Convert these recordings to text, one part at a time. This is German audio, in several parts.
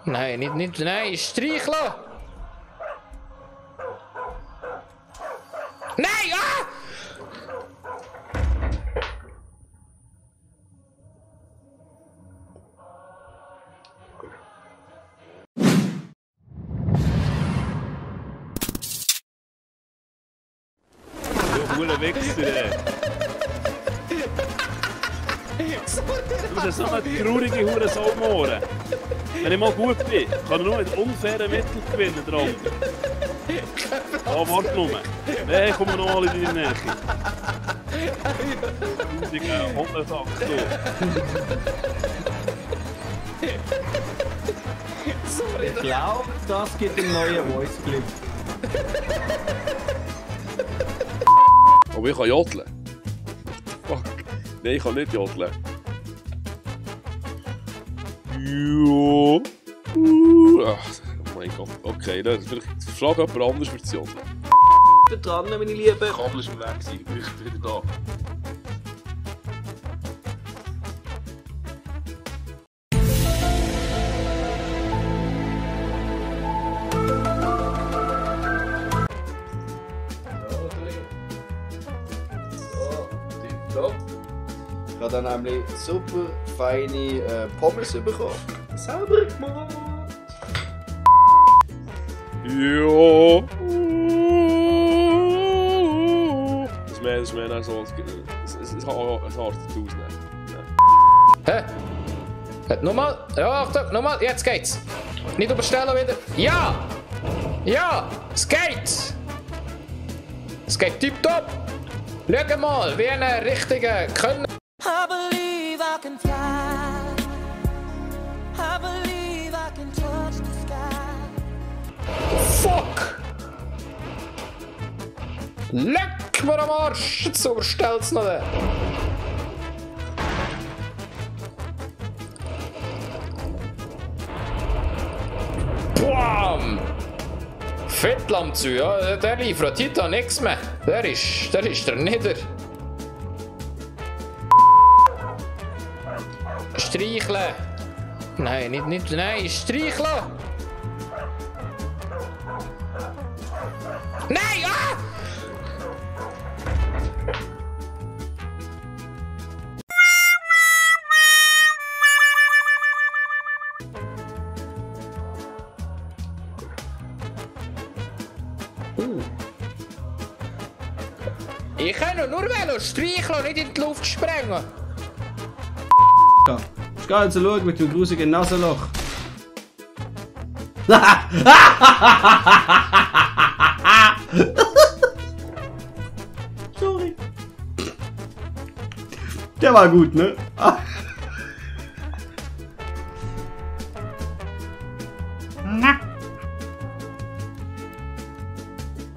Nein, nicht, nein, streicheln! Nein, ah! Du cooler Wichser, Du bist so eine traurige Hure Saumohren. Wenn ich mal gut bin, kann ich nur mit unfairen Mitteln gewinnen, der andere. Oh, warte nur. Nein, komm noch mal in deine Nähe. Digga, Hundesack, du. Ich glaube, das gibt einen neuen Voice-Clip. Aber ich kann jodeln. Fuck. Nein, ich kann nicht jodeln. Jo. Ach, oh mein Gott. Okay, dann frage jemand anders für die jodeln. Dran, meine Lieben. Das Kabel ist weg, ich bin wieder da. Ich habe dann nämlich super feine Pommes bekommen. Selber gemacht. Ja. Das ist mehr so. Es hartet aus. Hä? Nochmal? Ja, Achtung, nochmal, jetzt geht's. Nicht überstellen wieder. Ja! Ja! Es geht! Es geht tipptopp! Schau mal, wie einen richtigen Können. I believe I can fly. I believe I can touch the sky. Fuck! Leck mir am Arsch! Jetzt überstellt's noch den. Bam! Fettlamzu, ja, der liefert heute nichts mehr. Der ist der Nieder. Streicheln! Nein, nicht, nein, streicheln! Nein, ah! Ich kann nur Velo streicheln und nicht in die Luft sprengen. Ja. Ich gehe jetzt schauen mit dem grusigen Nasenloch. Sorry. Der war gut, ne?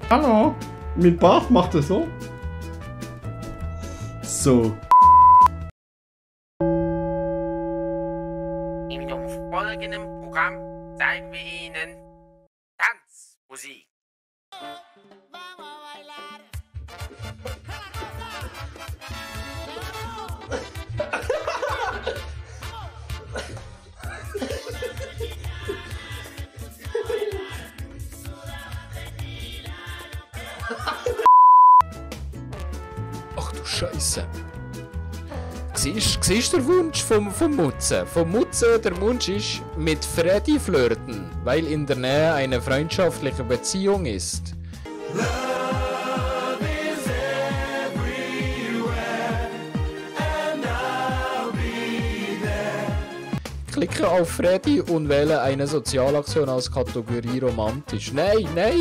Hallo? Mit Bart macht er so. So. In dem folgenden Programm zeigen wir Ihnen Tanzmusik. Ach du Scheiße. Siehst du den Wunsch vom Mutze? Vom Mutze, der Wunsch ist, mit Freddy flirten, weil in der Nähe eine freundschaftliche Beziehung ist. Klicke auf Freddy und wähle eine Sozialaktion als Kategorie romantisch. Nein, das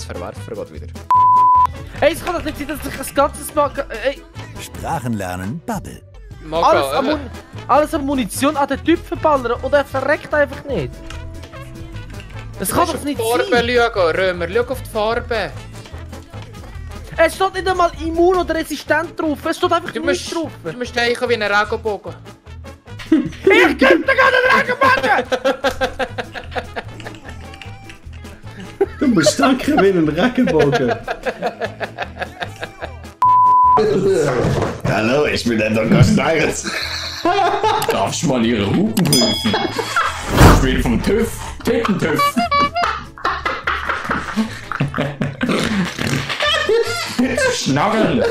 verwerfen wir gerade wieder. Hey, es kann doch nicht sein, dass ich ein ganzes Mal... Sprachen lernen, Bubble. Alles an Munition an den Typ verballern und er verreckt einfach nicht. Es kann doch nicht Farbe sein. schauen, Römer, schau auf die Farbe. Es steht nicht einmal immun oder resistent drauf, es steht einfach nicht drauf. Du musst denken wie ein Regenbogen. Ich geb dir gerade einen Regenbogen! Du musst danken wie ein Regenbogen. Hallo, ich bin der Dr. Steigers. Darfst du mal ihre Hupen prüfen? Ich bin vom TÜV. Tippentüff. Schnaggeln.